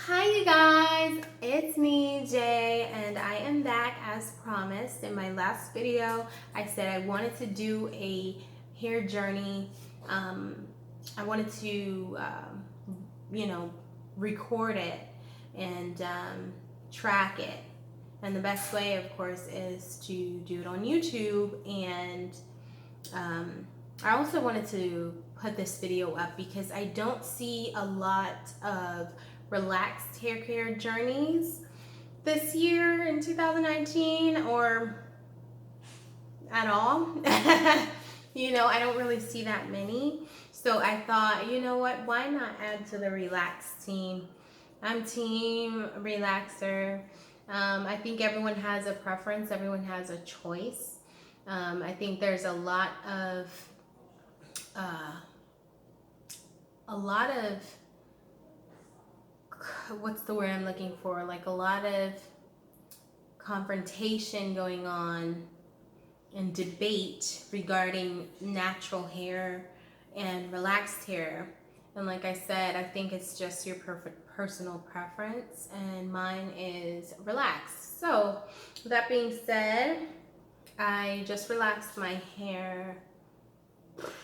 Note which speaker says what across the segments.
Speaker 1: Hi you guys, it's me Jay, and I am back as promised. In my last video I said I wanted to do a hair journey. I wanted to record it and track it, and the best way of course is to do it on YouTube. And I also wanted to put this video up because I don't see a lot of relaxed hair care journeys this year in 2019, or at all. I don't really see that many. So I thought, you know what, why not add to the relaxed team? I'm team relaxer. I think everyone has a preference, everyone has a choice. I think there's a lot of what's the word I'm looking for? Like a lot of confrontation going on and debate regarding natural hair and relaxed hair. And like I said, I think it's just your perfect personal preference, and mine is relaxed. So with that being said, I just relaxed my hair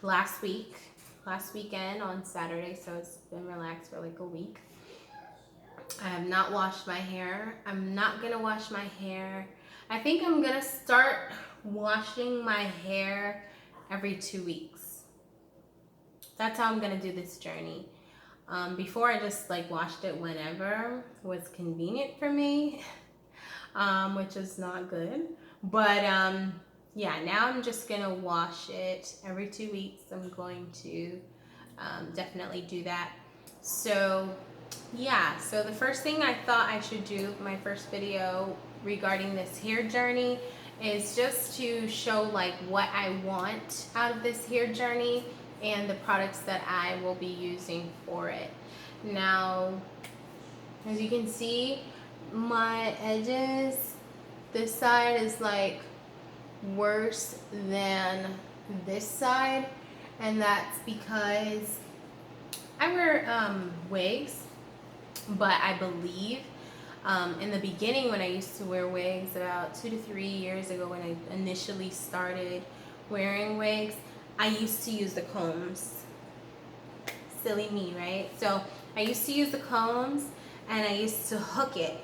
Speaker 1: last weekend on Saturday, so it's been relaxed for like a week. I have not washed my hair. I'm not gonna wash my hair. I think I'm gonna start washing my hair every 2 weeks. That's how I'm gonna do this journey. Before I just like washed it whenever was convenient for me, which is not good. But yeah, now I'm just gonna wash it every 2 weeks. I'm going to definitely do that. So yeah, so the first thing I thought I should do, my first video regarding this hair journey, is just to show like what I want out of this hair journey and the products that I will be using for it. Now, as you can see, my edges, this side is like worse than this side, and that's because I wear wigs. But I believe in the beginning, when I used to wear wigs about 2 to 3 years ago, when I initially started wearing wigs, I used to use the combs. Silly me, right? So I used to use the combs, and I used to hook it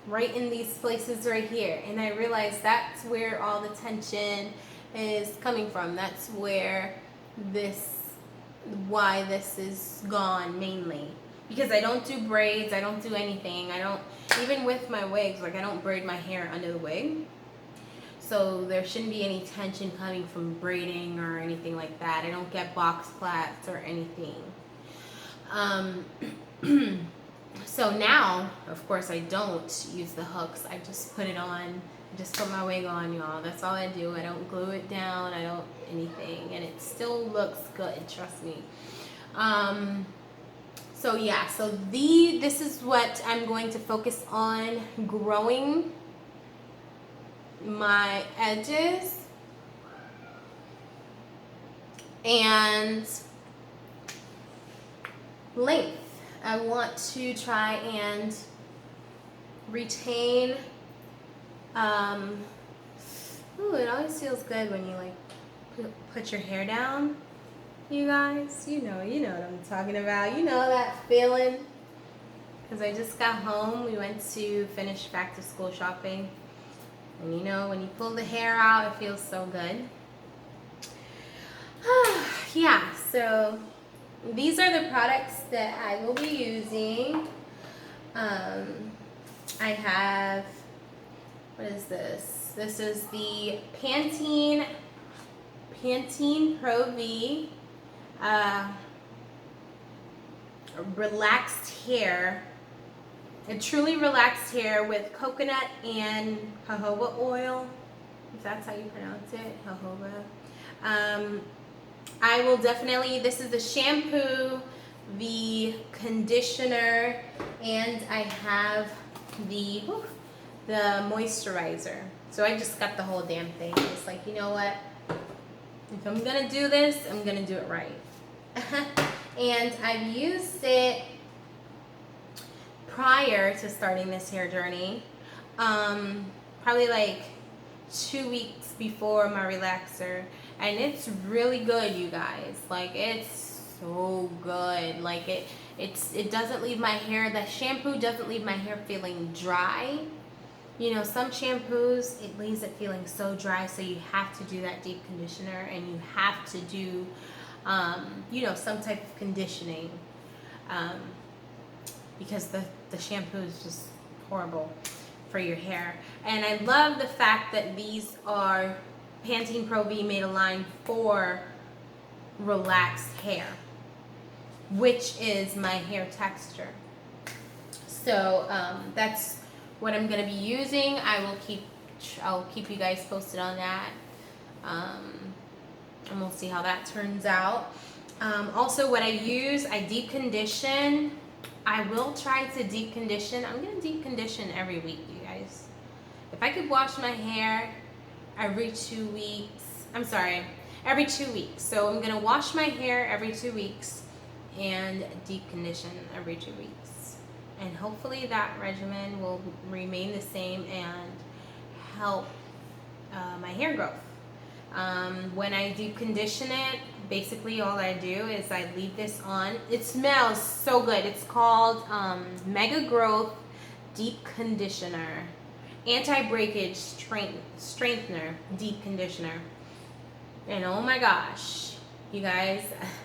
Speaker 1: right in these places right here. And I realized that's where all the tension is coming from. That's why this is gone mainly. Because I don't do braids, I don't do anything. Even with my wigs, like I don't braid my hair under the wig. So there shouldn't be any tension coming from braiding or anything like that. I don't get box plaits or anything. So now, of course, I don't use the hooks. I just put it on. I just put my wig on, y'all. That's all I do. I don't glue it down. I don't anything. And it still looks good, trust me. So yeah, so this is what I'm going to focus on: growing my edges and length. I want to try and retain, it always feels good when you like put your hair down. You guys, you know what I'm talking about. You know that feeling. Because I just got home. We went to finish back to school shopping. And you know, when you pull the hair out, it feels so good. Yeah, so these are the products that I will be using. I have, what is this? This is the Pantene Pro V. Relaxed hair, a truly relaxed hair with coconut and jojoba oil, if that's how you pronounce it, jojoba. I will definitely, this is the shampoo, the conditioner, and I have the moisturizer. So I just got the whole damn thing. It's like, you know what, if I'm gonna do this, I'm gonna do it right. And I've used it prior to starting this hair journey, probably like 2 weeks before my relaxer, and it's really good, you guys. Like, it's so good. Like, it doesn't leave my hair, the shampoo doesn't leave my hair feeling dry. You know, some shampoos, it leaves it feeling so dry, so you have to do that deep conditioner, and you have to do, you know, some type of conditioning, because the shampoo is just horrible for your hair. And I love the fact that these are Pantene Pro V made a line for relaxed hair, which is my hair texture. So that's what I'm gonna be using. I'll keep you guys posted on that, and we'll see how that turns out. Also, what I use, I deep condition. I will try to deep condition. I'm gonna deep condition every week, you guys. If I could wash my hair every 2 weeks, every 2 weeks. So I'm gonna wash my hair every 2 weeks and deep condition every 2 weeks. And hopefully that regimen will remain the same and help my hair growth. When I deep condition it, basically all I do is I leave this on. It smells so good. It's called Mega Growth Deep Conditioner. Anti-breakage strengthener deep conditioner. And oh my gosh, you guys,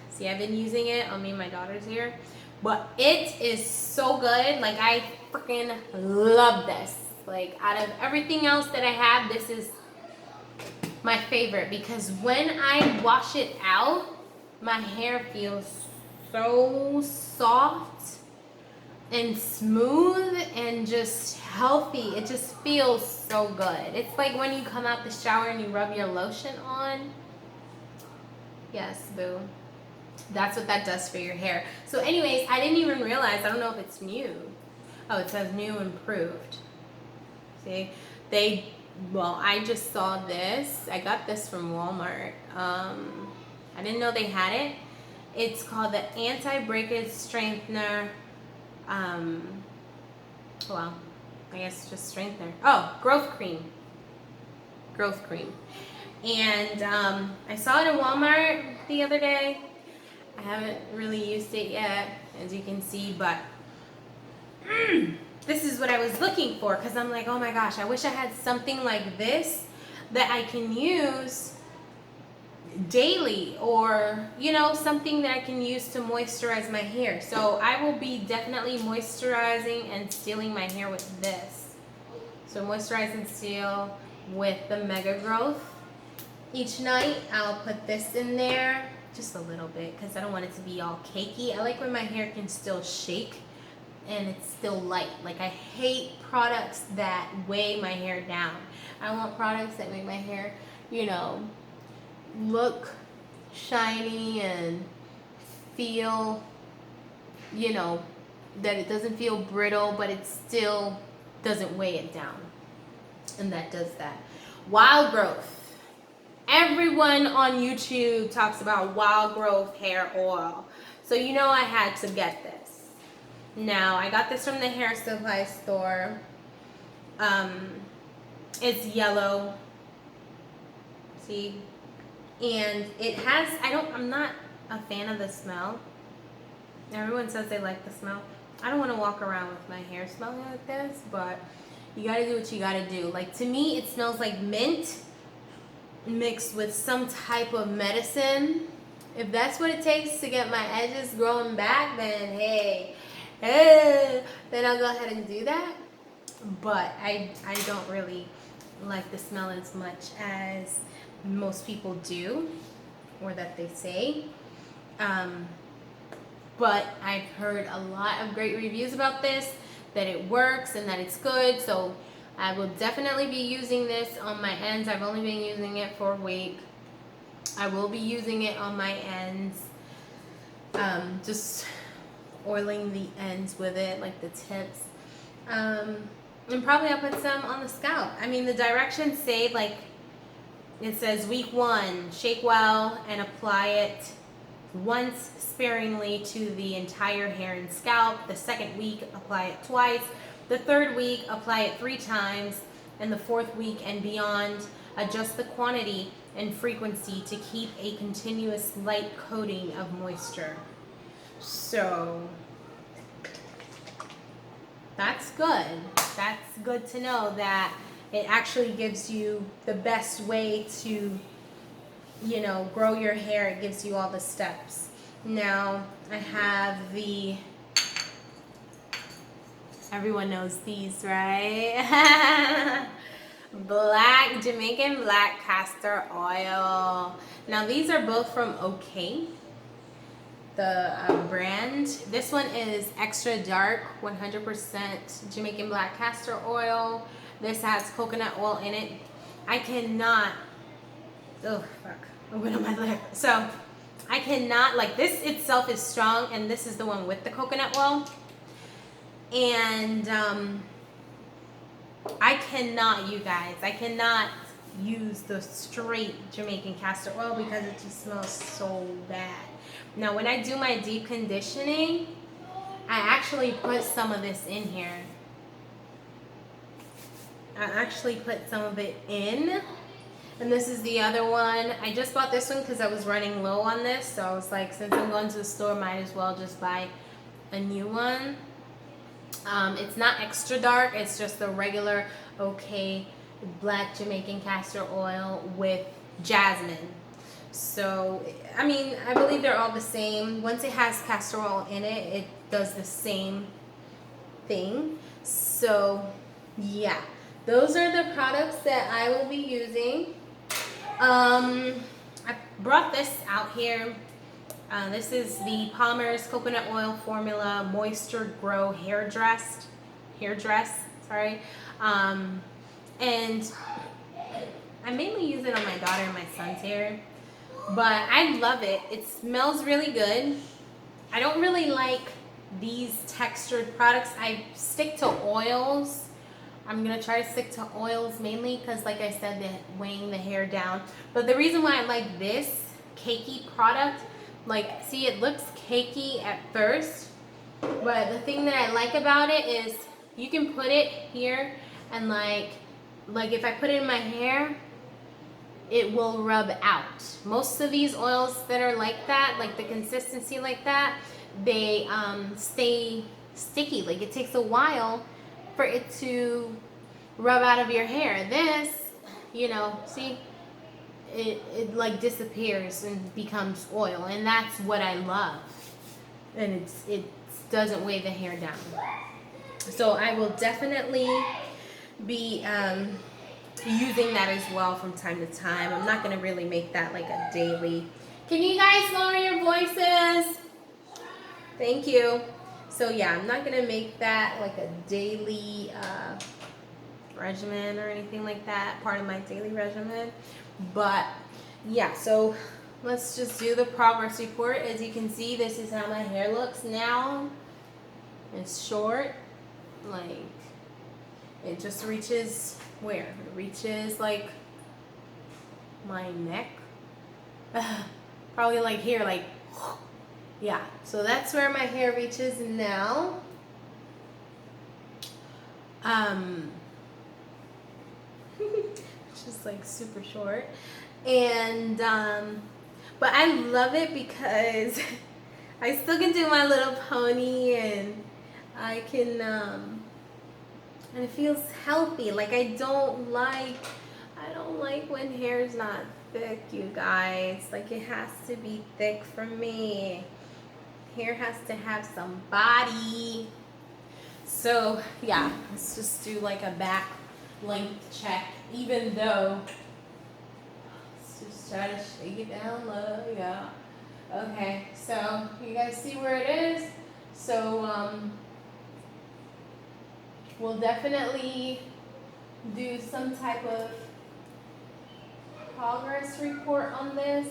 Speaker 1: see, I've been using it on me and my daughter's hair, but it is so good. Like, I freaking love this. Like, out of everything else that I have, this is my favorite, because when I wash it out, my hair feels so soft and smooth and just healthy. It just feels so good. It's like when you come out the shower and you rub your lotion on. Yes, boo. That's what that does for your hair. So anyways, I didn't even realize, I don't know if it's new. Oh, it says new improved. See, well, I just saw this. I got this from Walmart. I didn't know they had it. It's called the Anti-Breakage Strengthner. Well, I guess just Strengthner. Oh, Growth Cream. Growth Cream. And I saw it in Walmart the other day. I haven't really used it yet, as you can see, but this is what I was looking for, because I'm like, oh my gosh, I wish I had something like this that I can use daily, or, you know, something that I can use to moisturize my hair. So I will be definitely moisturizing and sealing my hair with this. So moisturize and seal with the Mega Growth. Each night I'll put this in there, just a little bit, because I don't want it to be all cakey. I like when my hair can still shake and it's still light. Like, I hate products that weigh my hair down. I want products that make my hair, you know, look shiny and feel, you know, that it doesn't feel brittle, but it still doesn't weigh it down. And that does that. Wild Growth. Everyone on YouTube talks about Wild Growth hair oil. So you know I had to get this. Now, I got this from the hair supply store. It's yellow. See? And it has, I'm not a fan of the smell. Everyone says they like the smell. I don't want to walk around with my hair smelling like this, but you gotta do what you gotta do. Like, to me, it smells like mint mixed with some type of medicine. If that's what it takes to get my edges growing back, then hey, then I'll go ahead and do that. But I don't really like the smell as much as most people do, or that they say. But I've heard a lot of great reviews about this, that it works and that it's good. So I will definitely be using this on my ends. I've only been using it for a week. I will be using it on my ends, just oiling the ends with it, like the tips. And probably I'll put some on the scalp. I mean, the directions say, like, it says week 1, shake well and apply it once sparingly to the entire hair and scalp. The second week, apply it twice. The third week, apply it 3 times. And the fourth week and beyond, adjust the quantity and frequency to keep a continuous light coating of moisture. So that's good. That's good to know that it actually gives you the best way to, you know, grow your hair. It gives you all the steps. Now I have the, everyone knows these, right? Jamaican black castor oil. Now these are both from OK, the brand. This one is extra dark, 100% Jamaican black castor oil. This has coconut oil in it. I cannot, oh fuck, I went on my lip. So I cannot, like, this itself is strong, and this is the one with the coconut oil. And I cannot, you guys, I cannot use the straight Jamaican castor oil because it just smells so bad. Now when I do my deep conditioning, I actually put some of this in here. I actually put some of it in. And this is the other one. I just bought this one because I was running low on this. So I was like, since I'm going to the store, might as well just buy a new one. It's not extra dark. It's just the regular OK black Jamaican castor oil with jasmine. So, I mean, I believe they're all the same. Once it has castor oil in it, it does the same thing. So, yeah. Those are the products that I will be using. I brought this out here. This is the Palmer's Coconut Oil Formula Moisture Grow Hairdress, sorry. And I mainly use it on my daughter and my son's hair, but I love it. It smells really good. I don't really like these textured products. I stick to oils. I'm gonna try to stick to oils mainly because, like I said, they're weighing the hair down. But the reason why I like this cakey product, like, see, it looks cakey at first, but the thing that I like about it is you can put it here and like if I put it in my hair, it will rub out. Most of these oils that are like that, like the consistency like that, they stay sticky. Like, it takes a while for it to rub out of your hair. This, you know, see, it like disappears and becomes oil, and that's what I love. And it doesn't weigh the hair down. So I will definitely be using that as well from time to time. I'm not gonna really make that like a daily. Can you guys lower your voices? Thank you. So yeah, I'm not gonna make that like a daily regimen or anything like that, part of my daily regimen. But yeah, so let's just do the progress report. As you can see, this is how my hair looks now. It's short, like it just reaches where? It reaches like my neck. Probably like here, like, yeah, so that's where my hair reaches now. Just like super short. And but I love it because I still can do my little pony, and I can and it feels healthy. Like, I don't like when hair's not thick, you guys. Like, it has to be thick for me. Hair has to have some body. So yeah, let's just do like a back length check, even though, let's just try to shake it down low. Yeah, okay, so you guys see where it is. So we'll definitely do some type of progress report on this.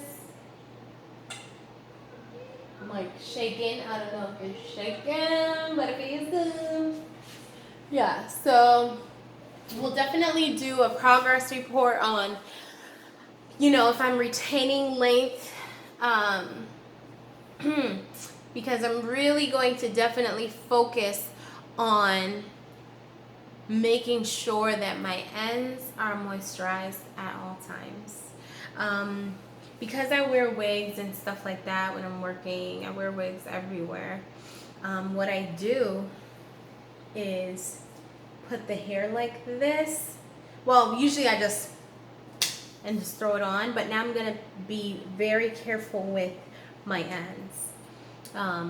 Speaker 1: I'm like shaking. I don't know if it's shaking, but it feels good. Yeah, so we'll definitely do a progress report on, you know, if I'm retaining length because I'm really going to definitely focus on making sure that my ends are moisturized at all times. Because I wear wigs and stuff like that when I'm working, I wear wigs everywhere. What I do is put the hair like this. Well, usually I just throw it on, but now I'm gonna be very careful with my ends,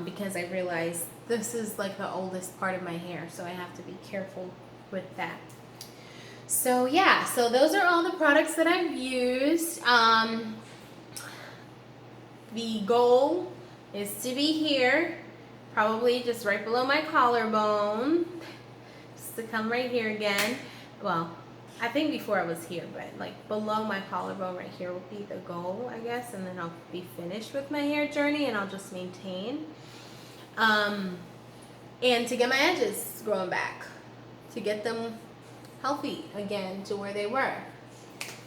Speaker 1: because I realize this is like the oldest part of my hair, so I have to be careful with that. So yeah, so those are all the products that I've used. The goal is to be here, probably just right below my collarbone, just to come right here again. Well, I think before I was here, but like below my collarbone right here will be the goal, I guess, and then I'll be finished with my hair journey and I'll just maintain. And to get my edges growing back, to get them healthy again to where they were.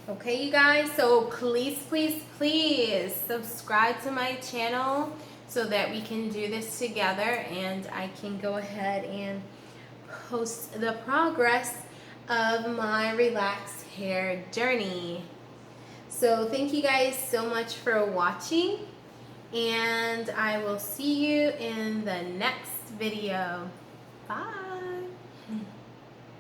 Speaker 1: Okay, you guys, so please, please, please subscribe to my channel so that we can do this together and I can go ahead and post the progress of my relaxed hair journey. So thank you guys so much for watching, and I will see you in the next video. Bye.